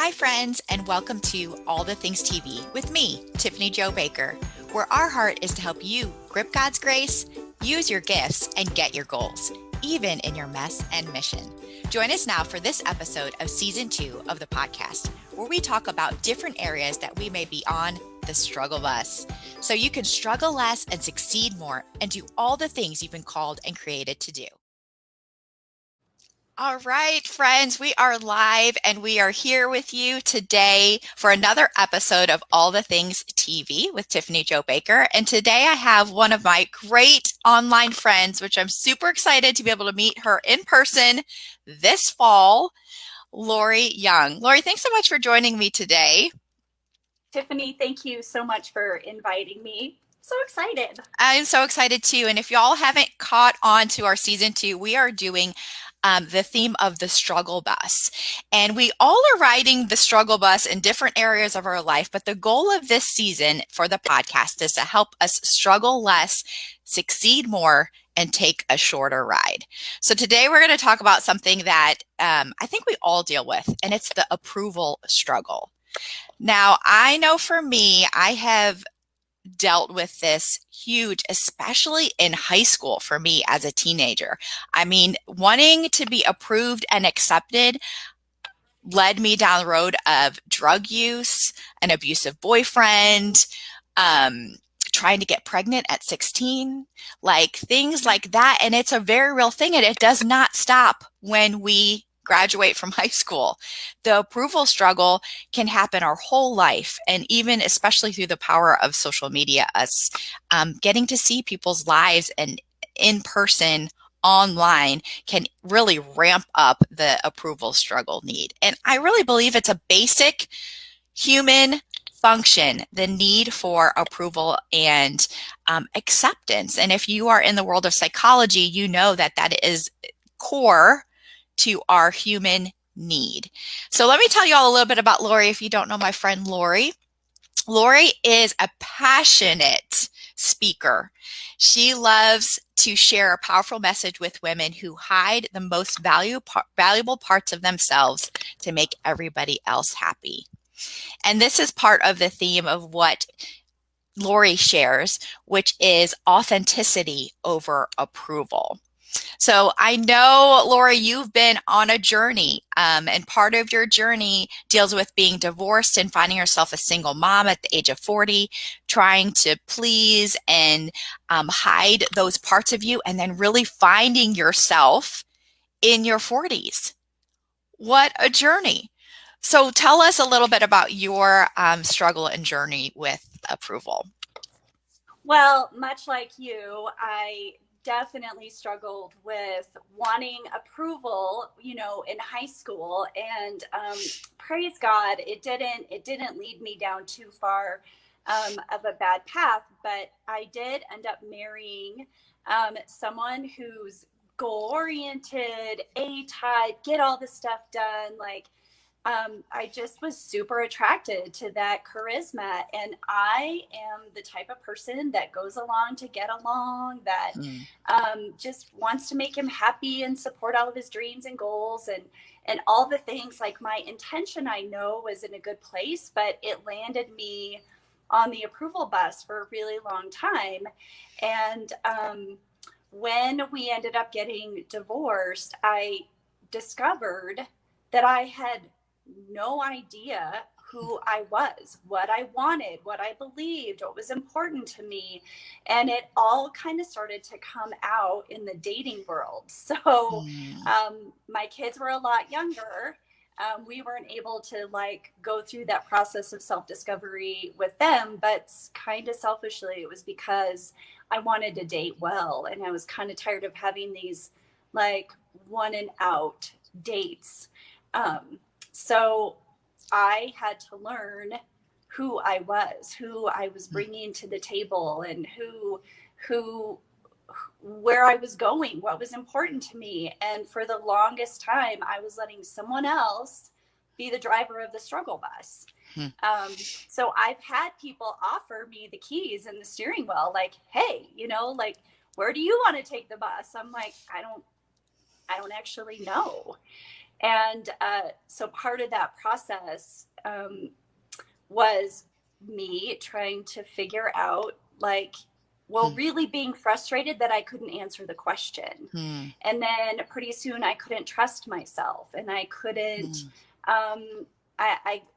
Hi, friends, and welcome to All the Things TV with me, Tiffany Jo Baker, where our heart is to help you grip God's grace, use your gifts, and get your goals, even in your mess and mission. Join us now for this episode of Season 2 of the podcast, where we talk about different areas that we may be on the struggle bus, so you can struggle less and succeed more and do all the things you've been called and created to do. All right, friends, we are live and we are here with you today for another episode of All the Things TV with Tiffany Jo Baker. And today I have one of my great online friends, which I'm super excited to be able to meet her in person this fall, Lori Young. Lori, thanks so much for joining me today. Tiffany, thank you so much for inviting me. So excited. I'm so excited too. And if y'all haven't caught on to our season 2, we are doing the theme of the struggle bus. And we all are riding the struggle bus in different areas of our life. But the goal of this season for the podcast is to help us struggle less, succeed more, and take a shorter ride. So today we're going to talk about something that I think we all deal with, and it's the approval struggle. Now, I know for me, I have dealt with this huge, especially in high school for me as a teenager. I mean, wanting to be approved and accepted led me down the road of drug use, an abusive boyfriend, trying to get pregnant at 16, like things like that. And it's a very real thing. And it does not stop when we graduate from high school. The approval struggle can happen our whole life. And even especially through the power of social media, us getting to see people's lives and in person online can really ramp up the approval struggle need. And I really believe it's a basic human function, the need for approval and acceptance. And if you are in the world of psychology, you know that that is core to our human need. So let me tell you all a little bit about Lori if you don't know my friend Lori. Lori is a passionate speaker. She loves to share a powerful message with women who hide the most valuable parts of themselves to make everybody else happy. And this is part of the theme of what Lori shares, which is authenticity over approval. So I know, Laura, you've been on a journey, and part of your journey deals with being divorced and finding yourself a single mom at the age of 40, trying to please and hide those parts of you, and then really finding yourself in your 40s. What a journey. So tell us a little bit about your struggle and journey with approval. Well, much like you, I definitely struggled with wanting approval, in high school, and praise God, it didn't lead me down too far of a bad path, but I did end up marrying someone who's goal-oriented, A-type, get all the stuff done, like I just was super attracted to that charisma. And I am the type of person that goes along to get along, that just wants to make him happy and support all of his dreams and goals and all the things. Like, my intention, I know, was in a good place, but it landed me on the approval bus for a really long time. And when we ended up getting divorced, I discovered that I had no idea who I was, what I wanted, what I believed, what was important to me. And it all kind of started to come out in the dating world. So my kids were a lot younger. We weren't able to go through that process of self-discovery with them, but kind of selfishly, it was because I wanted to date well. And I was kind of tired of having these one and out dates. So I had to learn who I was bringing to the table, and where I was going, what was important to me. And for the longest time, I was letting someone else be the driver of the struggle bus. So I've had people offer me the keys and the steering wheel, like, hey, where do you want to take the bus? I'm like, I don't actually know. And so part of that process was me trying to figure out, like, well, Hmm. really being frustrated that I couldn't answer the question. Hmm. And then pretty soon I couldn't trust myself, and I couldn't, Hmm.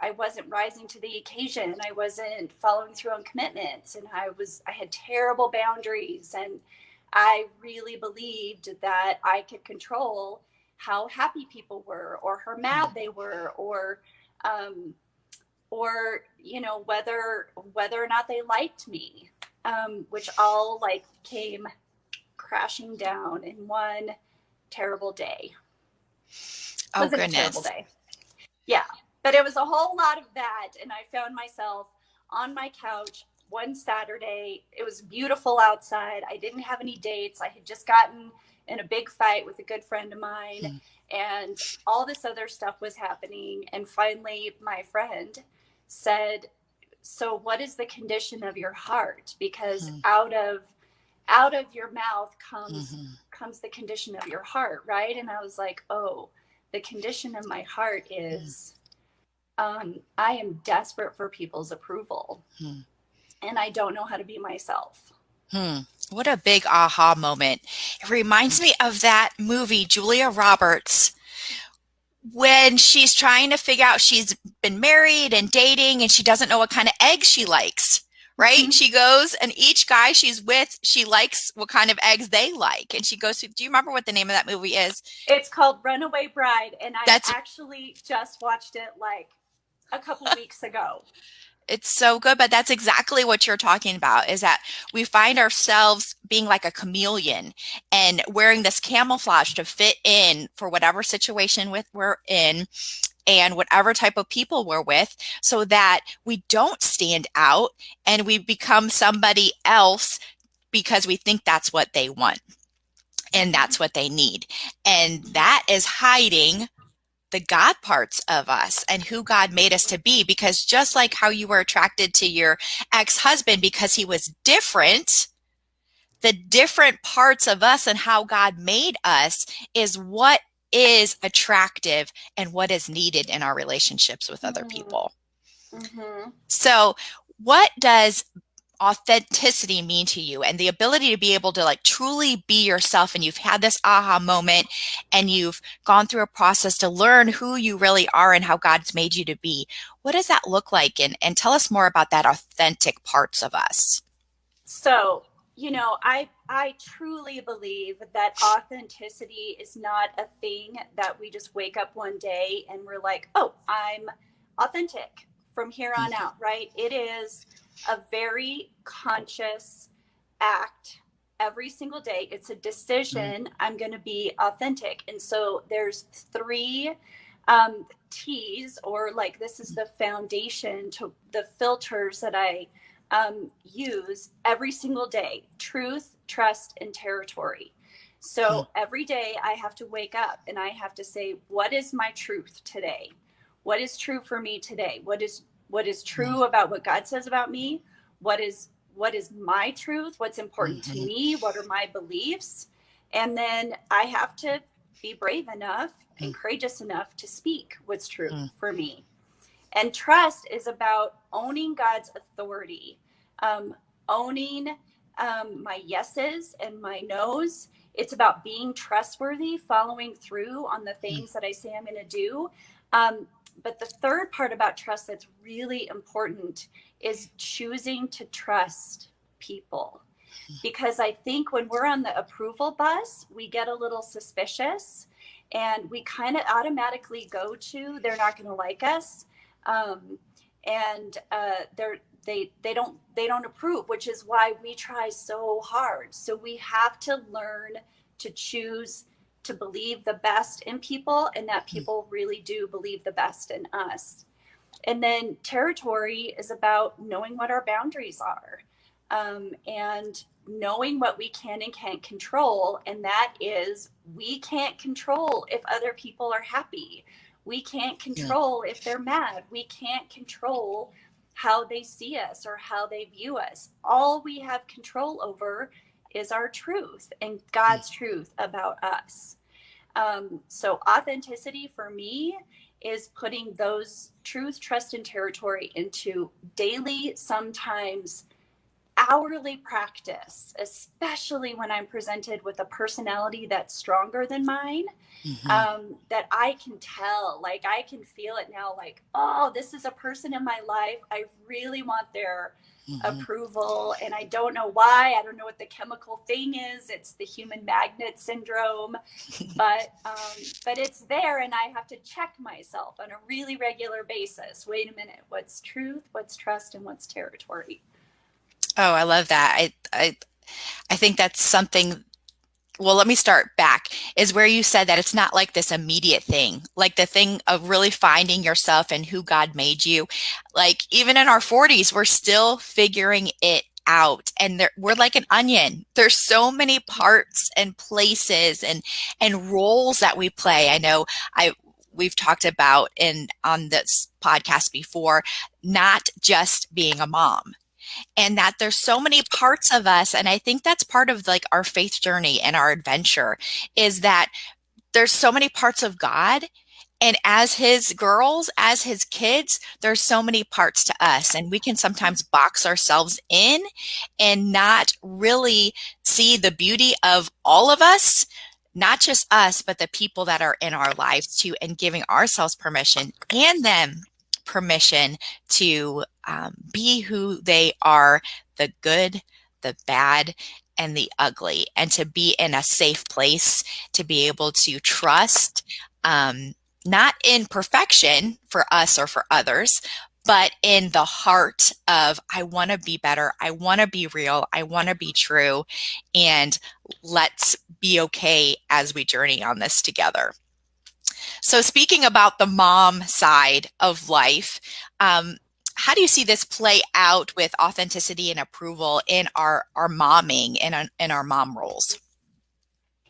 I wasn't rising to the occasion. I wasn't following through on commitments, and I had terrible boundaries. And I really believed that I could control how happy people were, or how mad they were, um, or whether or not they liked me, which all like came crashing down in one terrible day. Oh, Wasn't a terrible goodness. day. Yeah, but it was a whole lot of that, and I found myself on my couch one Saturday. It was beautiful outside. I didn't have any dates. I had just gotten in a big fight with a good friend of mine, Hmm. and all this other stuff was happening. And finally my friend said, so what is the condition of your heart? Because Hmm. out of your mouth comes Hmm. comes the condition of your heart, right? And I was like, oh, the condition of my heart is, I am desperate for people's approval, Hmm. and I don't know how to be myself. Hmm. What a big aha moment. It reminds me of that movie, Julia Roberts, when she's trying to figure out she's been married and dating and she doesn't know what kind of eggs she likes. Right? Mm-hmm. She goes and each guy she's with, she likes what kind of eggs they like. And she goes to, do you remember what the name of that movie is? It's called Runaway Bride, and I That's actually just watched it like a couple weeks ago. It's so good, but that's exactly what you're talking about is that we find ourselves being like a chameleon and wearing this camouflage to fit in for whatever situation we're in and whatever type of people we're with so that we don't stand out and we become somebody else because we think that's what they want and Mm-hmm. that's what they need. And Mm-hmm. that is hiding the God parts of us and who God made us to be. Because just like how you were attracted to your ex-husband because he was different, the different parts of us and how God made us is what is attractive and what is needed in our relationships with other people. Mm-hmm. So, what does authenticity mean to you and the ability to be able to like truly be yourself and you've had this aha moment and you've gone through a process to learn who you really are and how God's made you to be. What does that look like? And tell us more about that authentic parts of us. So, I truly believe that authenticity is not a thing that we just wake up one day and we're like, oh, I'm authentic from here on Mm, out, right? It is a very conscious act every single day. It's a mm, decision. I'm going to be authentic. And so there's three T's, or like this is the foundation to the filters that I use every single day: truth, trust, and territory. mm, So every day I have to wake up and I have to say, what is my truth today? What is true for me today? What is mm, true about what God says about me? What is my truth? What's important to mhm, me? What are my beliefs? And then I have to be brave enough and mm, courageous enough to speak what's true mm, for me. And trust is about owning God's authority, um, owning my yeses and my nos. It's about being trustworthy, following through on the mm, things that I say I'm going to do. Um, but the third part about trust that's really important is choosing to trust people. Because I think when we're on the approval bus, we get a little suspicious and we kind of automatically go to, they're not going to like us. Um, and they don't approve, which is why we try so hard. So we have to learn to choose to believe the best in people, and that mm, people really do believe the best in us. And then territory is about knowing what our boundaries are, and knowing what we can and can't control. And that is, we can't control if other people are happy. We can't mm, control if they're mad. We can't control how they see us or how they view us. All we have control over is our truth and mm, God's truth about us. So authenticity for me is putting those truth, trust, and territory into daily, sometimes hourly practice, especially when I'm presented with a personality that's stronger than mine. Hmm. That I can tell, like I can feel it now, like, oh, this is a person in my life. I really want their Hmm. approval, and I don't know why. I don't know what the chemical thing is. It's the human magnet syndrome, but it's there, and I have to check myself on a really regular basis. Wait a minute, what's truth, what's trust, and what's territory? Oh, I love that. I think that's something. Well, let me start back, is where you said that it's not like this immediate thing, like the thing of really finding yourself and who God made you. Like even in our 40s, we're still figuring it out. And we're like an onion. There's so many parts and places and roles that we play. I know we've talked about in on this podcast before, not just being a mom, and that there's so many parts of us. And I think that's part of like our faith journey and our adventure, is that there's so many parts of God, and as his girls, as his kids, there's so many parts to us, and we can sometimes box ourselves in and not really see the beauty of all of us, not just us, but the people that are in our lives too, and giving ourselves permission and them permission to be who they are, the good, the bad, and the ugly, and to be in a safe place, to be able to trust, um, not in perfection for us or for others, but in the heart of, I want to be better. I want to be real. I want to be true. And let's be okay as we journey on this together. So, speaking about the mom side of life, how do you see this play out with authenticity and approval in our momming and in our mom roles?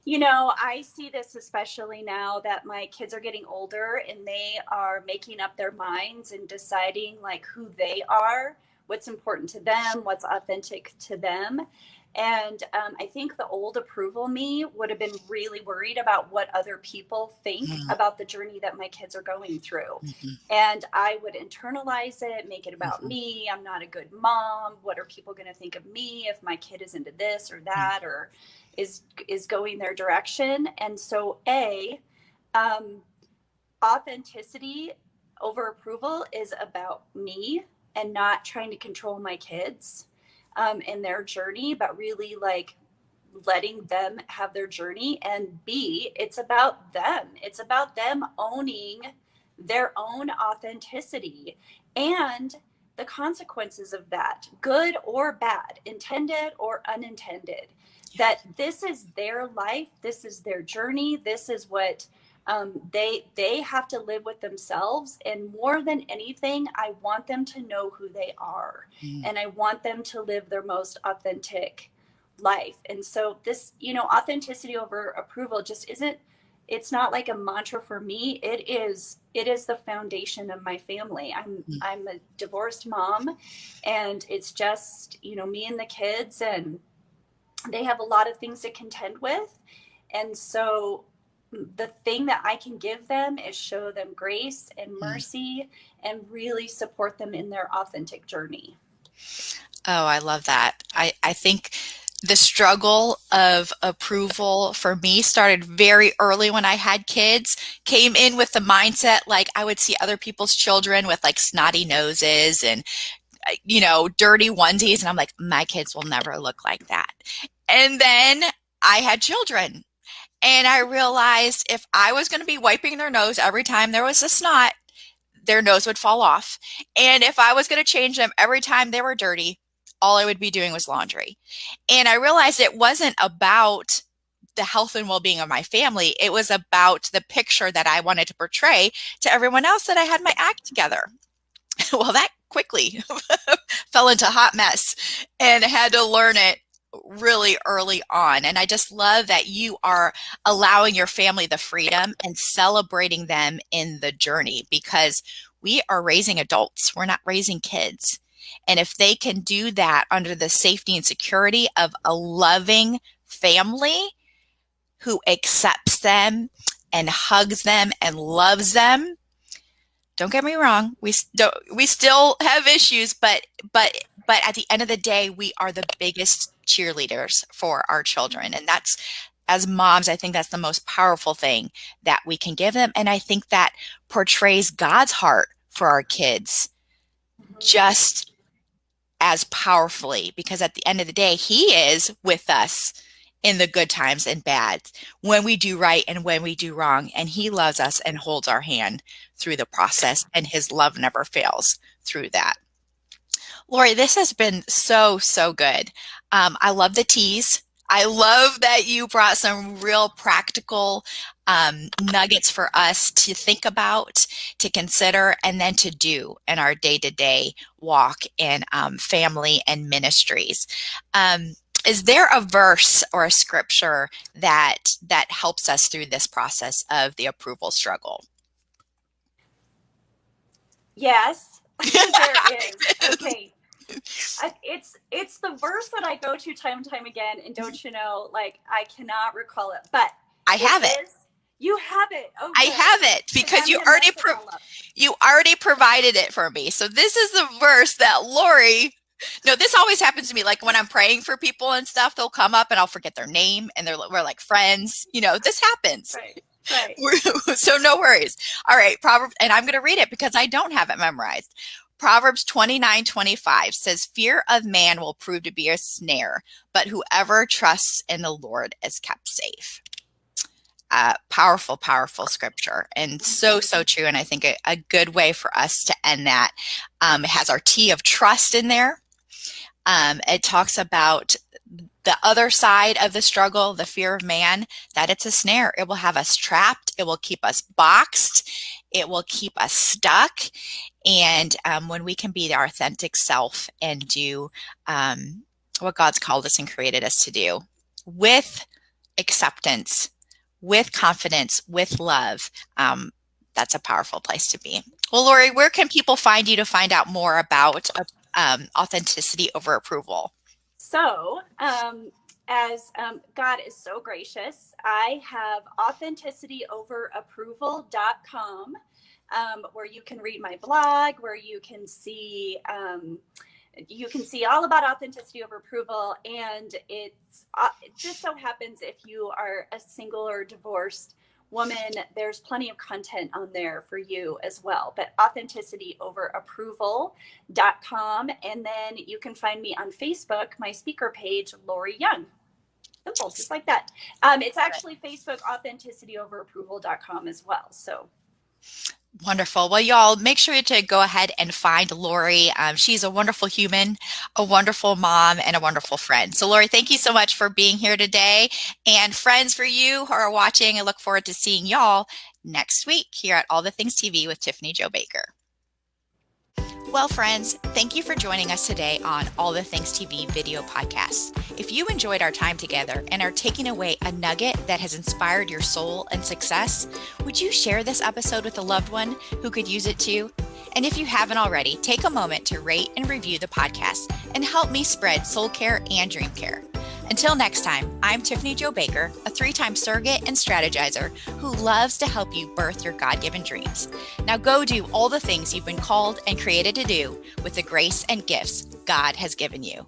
You know, I see this especially now that my kids are getting older and they are making up their minds and deciding like who they are, what's important to them, what's authentic to them. And I think the old approval me would have been really worried about what other people think Mhm, about the journey that my kids are going through. mhm, And I would internalize it, make it about mhm, me. I'm not a good mom. What are people going to think of me if my kid is into this or that, or is going their direction? And so, um, authenticity over approval is about me and not trying to control my kids in their journey, but really like letting them have their journey. And B, it's about them. It's about them owning their own authenticity and the consequences of that, good or bad, intended or unintended. That this is their life, this is their journey, this is what they have to live with themselves. And more than anything, I want them to know who they are, mhm, and I want them to live their most authentic life. And so this, authenticity over approval just isn't, it's not like a mantra for me. It is the foundation of my family. I'm a divorced mom, and it's just, me and the kids, and they have a lot of things to contend with. And so the thing that I can give them is show them grace and mhm. mercy and really support them in their authentic journey. Oh, I love that. I think the struggle of approval for me started very early when I had kids, came in with the mindset like I would see other people's children with like snotty noses and, dirty onesies. And I'm like, my kids will never look like that. And then I had children, and I realized if I was going to be wiping their nose every time there was a snot, their nose would fall off. And if I was going to change them every time they were dirty, all I would be doing was laundry. And I realized it wasn't about the health and well-being of my family. It was about the picture that I wanted to portray to everyone else, that I had my act together. Well, that quickly fell into a hot mess and had to learn it really early on. And I just love that you are allowing your family the freedom and celebrating them in the journey, because we are raising adults. We're not raising kids. And if they can do that under the safety and security of a loving family who accepts them and hugs them and loves them. Don't get me wrong, we still have issues, but at the end of the day, we are the biggest cheerleaders for our children. And that's, as moms, I think that's the most powerful thing that we can give them. And I think that portrays God's heart for our kids just as powerfully, because at the end of the day, He is with us in the good times and bad, when we do right and when we do wrong. And He loves us and holds our hand through the process, and His love never fails through that. Lori, this has been so, so good. I love the teas. I love that you brought some real practical nuggets for us to think about, to consider, and then to do in our day-to-day walk in family and ministries. Is there a verse or a scripture that helps us through this process of the approval struggle? Yes, there is. Okay. It's the verse that I go to time and time again, and don't you know, like, I cannot recall it, but I have it. You have it. Oh, I have it because you already provided it for me. So this is the verse that Lori. No, this always happens to me. Like when I'm praying for people and stuff, they'll come up and I'll forget their name, and we're like friends. This happens. Right. Right. So no worries. All right, Proverbs, and I'm going to read it because I don't have it memorized. Proverbs 29:25 says, "Fear of man will prove to be a snare, but whoever trusts in the Lord is kept safe." Powerful, powerful scripture, and so, so true. And I think a good way for us to end that. It has our T of trust in there. It talks about the other side of the struggle, the fear of man, that it's a snare. It will have us trapped. It will keep us boxed. It will keep us stuck. And when we can be our authentic self and do what God's called us and created us to do with acceptance, with confidence, with love, that's a powerful place to be. Well, Lori, where can people find you to find out more about authenticity over approval? So, as God is so gracious, I have authenticityoverapproval.com, where you can read my blog, where you can see all about authenticity over approval. And it just so happens, if you are a single or divorced woman, there's plenty of content on there for you as well. But authenticityoverapproval.com. And then you can find me on Facebook, my speaker page, Lori Young. Simple, just like that. It's actually Facebook, authenticityoverapproval.com as well. So wonderful. Well, y'all, make sure to go ahead and find Lori. She's a wonderful human, a wonderful mom, and a wonderful friend. So, Lori, thank you so much for being here today. And friends, for you who are watching, I look forward to seeing y'all next week here at All the Things TV with Tiffany Jo Baker. Well, friends, thank you for joining us today on All the Things TV video podcast. If you enjoyed our time together and are taking away a nugget that has inspired your soul and success, would you share this episode with a loved one who could use it too? And if you haven't already, take a moment to rate and review the podcast and help me spread soul care and dream care. Until next time, I'm Tiffany Jo Baker, a 3-time surrogate and strategizer who loves to help you birth your God-given dreams. Now go do all the things you've been called and created to do with the grace and gifts God has given you.